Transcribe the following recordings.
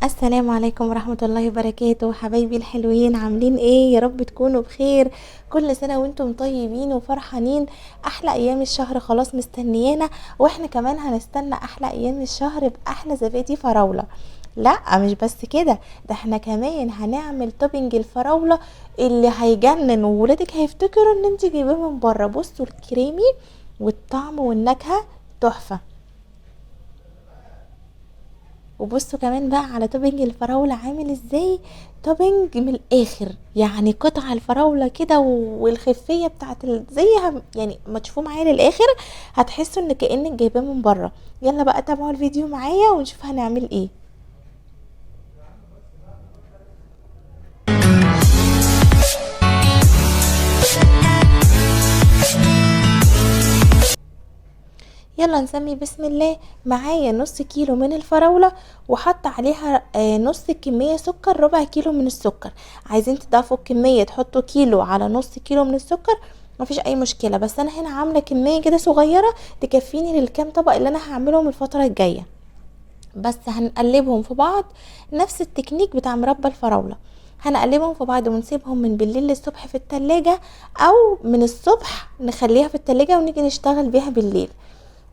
السلام عليكم ورحمة الله وبركاته، حبايبي الحلوين، عاملين ايه؟ يا رب تكونوا بخير. كل سنة وانتم طيبين وفرحانين. احلى ايام الشهر خلاص مستنيانا، واحنا كمان هنستنى احلى ايام الشهر باحلى زبادي فراولة. لا مش بس كده، ده احنا كمان هنعمل توبنج الفراولة اللي هيجنن، وولادك هيفتكروا ان انت جايباه من بره. بصوا الكريمي والطعم والنكهة تحفة. وبصوا كمان بقى على توبنج الفراولة عامل ازاي. توبنج من الاخر، يعني قطع الفراولة كده والخفية بتاعت زيها، يعني ما تشوفوه معايا للاخر هتحسوا ان كأنك جايباه من بره. يلا بقى تابعوا الفيديو معايا ونشوف هنعمل ايه. يلا نسمي بسم الله. معايا نص كيلو من الفراولة، وحط عليها نص كمية سكر، ربع كيلو من السكر. عايزين تضافوا الكمية تحطوا كيلو على نص كيلو من السكر، مفيش اي مشكلة، بس انا هنا عاملة كمية كده صغيرة تكفيني للكام طبق اللي انا هعملهم الفترة الجاية. بس هنقلبهم في بعض، نفس التكنيك بتاع مربى الفراولة. هنقلبهم في بعض ونسيبهم من بالليل للصبح في التلاجة، او من الصبح نخليها في التلاجة ونيجي نشتغل بيها بالليل.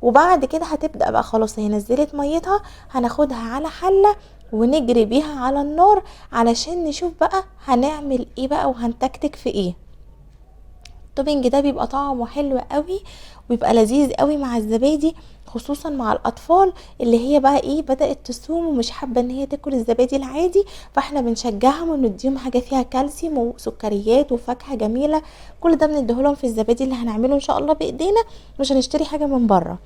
وبعد كده هتبدأ بقى خلاص، هي نزلت ميتها، هناخدها على حلة ونجري بيها على النار علشان نشوف بقى هنعمل ايه بقى وهنتكتك في ايه. التوبينج ده بيبقى طعمه حلو قوي، وبيبقى لذيذ قوي مع الزبادي، خصوصا مع الاطفال اللي هي بقى ايه بدأت تصوم ومش حابة ان هي تاكل الزبادي العادي. فاحنا بنشجعهم ونديهم حاجة فيها كالسيوم وسكريات وفاكهة جميلة. كل ده بنديهولهم في الزبادي اللي هنعمله ان شاء الله بايدينا، مش هنشتري حاجة من بره.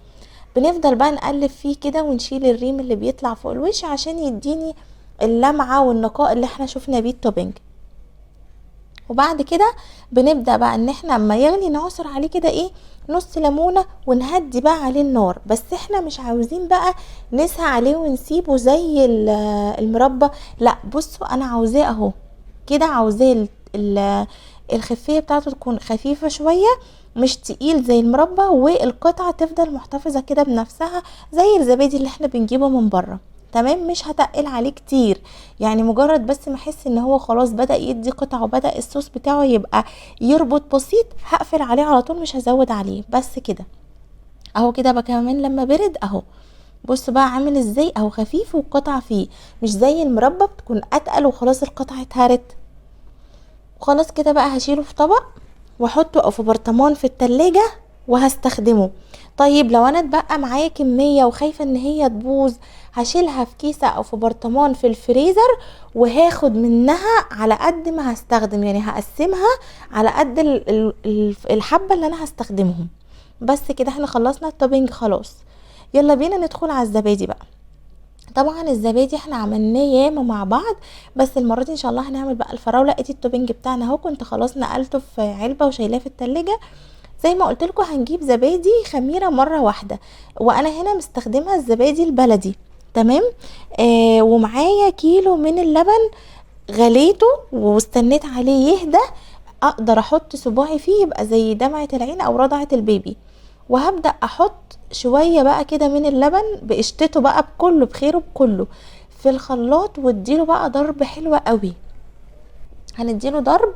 بنفضل بقى نقلب فيه كده ونشيل الريم اللي بيطلع فوق الوش عشان يديني اللمعة والنقاء اللي احنا شفنا بيه التوبينج. وبعد كده بنبدأ بقى ان احنا اما يغلي نعصر عليه كده ايه نص ليمونة، ونهدي بقى عليه النار. بس احنا مش عاوزين بقى نسهى عليه ونسيبه زي المربى. لا بصوا انا عاوزاه اهو كده، عاوزاه الخفية بتاعته تكون خفيفة شوية، مش تقيل زي المربى، والقطعة تفضل محتفظة كده بنفسها زي الزبادي اللي احنا بنجيبه من بره. تمام، مش هتقل عليه كتير، يعني مجرد بس ما احس ان هو خلاص بدأ يدي قطعه وبدأ الصوص بتاعه يبقى يربط بسيط، هقفل عليه على طول، مش هزود عليه. بس كده اهو كده بقى. كمان لما برد اهو، بص بقى عامل ازاي اهو، خفيف والقطعه فيه مش زي المربى بتكون اتقل وخلاص القطعه اتهرت. وخلاص كده بقى هشيله في طبق واحطه او في برطمان في التلاجة وهستخدمه. طيب لو انا اتبقى معايا كمية وخايفة ان هي تبوظ، هشيلها في كيسة او في برطمان في الفريزر، وهاخد منها على قد ما هستخدم، يعني هقسمها على قد الحبة اللي انا هستخدمهم. بس كده احنا خلصنا التوبينج خلاص. يلا بينا ندخل على الزبادي بقى. طبعا الزبادي احنا عملناه ياما مع بعض، بس المره دي ان شاء الله هنعمل بقى الفراوله. ادي التوبنج بتاعنا اهو، كنت خلاص نقلته في علبه وشايلاه في التلاجة. زي ما قلت لكم هنجيب زبادي خميره مره واحده، وانا هنا مستخدمه الزبادي البلدي. تمام. ومعايا كيلو من اللبن، غليته واستنيت عليه يهدى، اقدر احط صباعي فيه يبقى زي دمعة العين او رضعة البيبي. وهبدأ احط شوية بقى كده من اللبن بقشطته بقى بكله بخيره بكله في الخلاط، واديله بقى ضرب حلو قوي. هنديله ضرب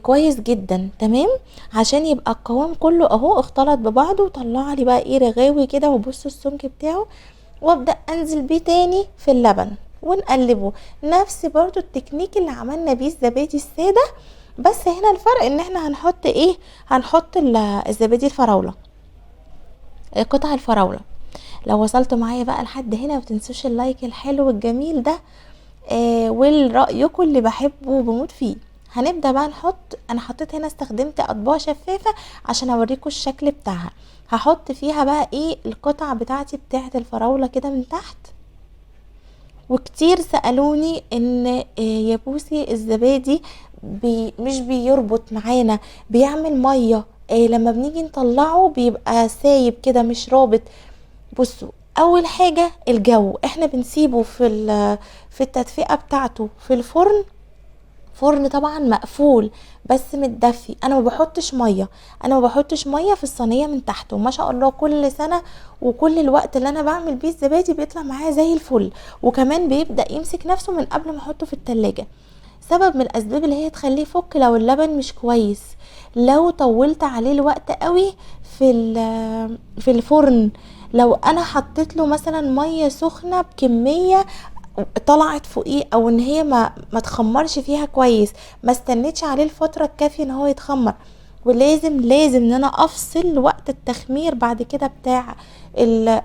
كويس جدا. تمام، عشان يبقى القوام كله اهو اختلط ببعضه وطلع لي بقى ايه رغاوي كده، وبصوا السمك بتاعه. وابدأ انزل بيه تاني في اللبن ونقلبه، نفس برضو التكنيك اللي عملنا بيه الزبادي السادة. بس هنا الفرق ان احنا هنحط ايه، هنحط الزبادي الفراولة، قطع الفراولة. لو وصلتوا معايا بقى لحد هنا متنسوش اللايك الحلو الجميل ده، والرأيكم اللي بحبه وبموت فيه. هنبدأ بقى نحط، انا حطيت هنا استخدمت اطباق شفافة عشان اوريكم الشكل بتاعها. هحط فيها بقى ايه القطع بتاعتي بتاعت الفراولة كده من تحت. وكتير سألوني ان يا بوسي الزبادي مش بيربط معانا، بيعمل مية، لما بنيجي نطلعه بيبقى سايب كده مش رابط. بصوا، اول حاجة الجو، احنا بنسيبه في التدفئة بتاعته في الفرن فرن طبعا مقفول بس متدفي. انا ما بحطش ميه في الصينيه من تحت، وما شاء الله كل سنه وكل الوقت اللي انا بعمل بيه الزبادي بيطلع معايا زي الفل، وكمان بيبدا يمسك نفسه من قبل ما احطه في التلاجة. سبب من الاسباب اللي هي تخليه يفك لو اللبن مش كويس، لو طولت عليه الوقت قوي في الفرن. لو انا حطيت له مثلا ميه سخنه بكميه طلعت فوقيه، او ان هي ما تخمرش فيها كويس، ما استنيتش عليه الفتره الكافيه ان هو يتخمر. لازم ان انا افصل وقت التخمير بعد كده بتاع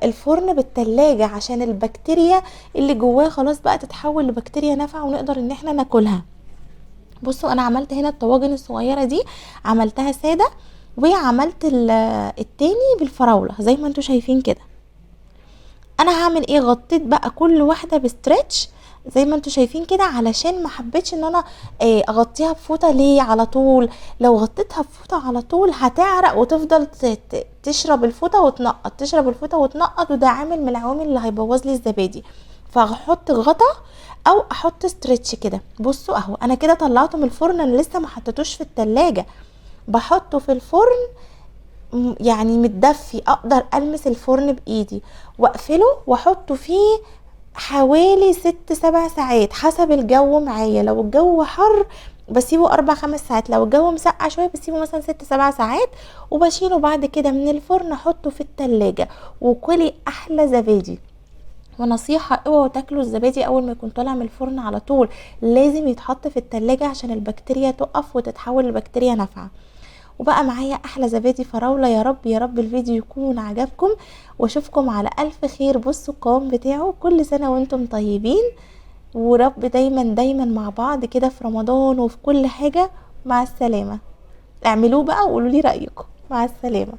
الفرن بالتلاجة، عشان البكتيريا اللي جواه خلاص بقى تتحول لبكتيريا نافعه ونقدر ان احنا ناكلها. بصوا انا عملت هنا الطواجن الصغيره دي، عملتها ساده، وعملت التاني بالفراوله زي ما انتوا شايفين كده. انا هعمل ايه، غطيت بقى كل واحده بستريتش زي ما انتوا شايفين كده، علشان ما حبيتش ان انا اغطيها بفوطه ليه على طول. لو غطيتها بفوطه على طول هتعرق وتفضل تشرب الفوطه وتنقط، تشرب الفوطه وتنقط، وده عامل من العوامل اللي هيبوظ لي الزبادي. فهحط غطا او احط ستريتش كده. بصوا اهو انا كده طلعته من الفرن، انا لسه ما حطيتوش في التلاجة، بحطه في الفرن يعني متدفي، اقدر المس الفرن بايدي واقفله واحطه فيه حوالي 6-7 ساعات حسب الجو معايا. لو الجو حر بسيبه 4-5 ساعات، لو الجو مسقع شويه بسيبه مثلا 6-7 ساعات، وبشيله بعد كده من الفرن احطه في التلاجة. وكلي احلى زبادي. ونصيحة اوعوا تاكلوا الزبادي اول ما يكون طالع من الفرن على طول، لازم يتحط في التلاجة عشان البكتيريا تقف وتتحول لبكتيريا نافعة. وبقى معايا احلى زبادي فراولة. يا رب يا رب الفيديو يكون عجبكم، واشوفكم على الف خير. بصوا القوام بتاعه، كل سنة وانتم طيبين، ورب دايما دايما مع بعض كده في رمضان وفي كل حاجة. مع السلامة. اعملوه بقى وقولوا لي رأيكم. مع السلامة.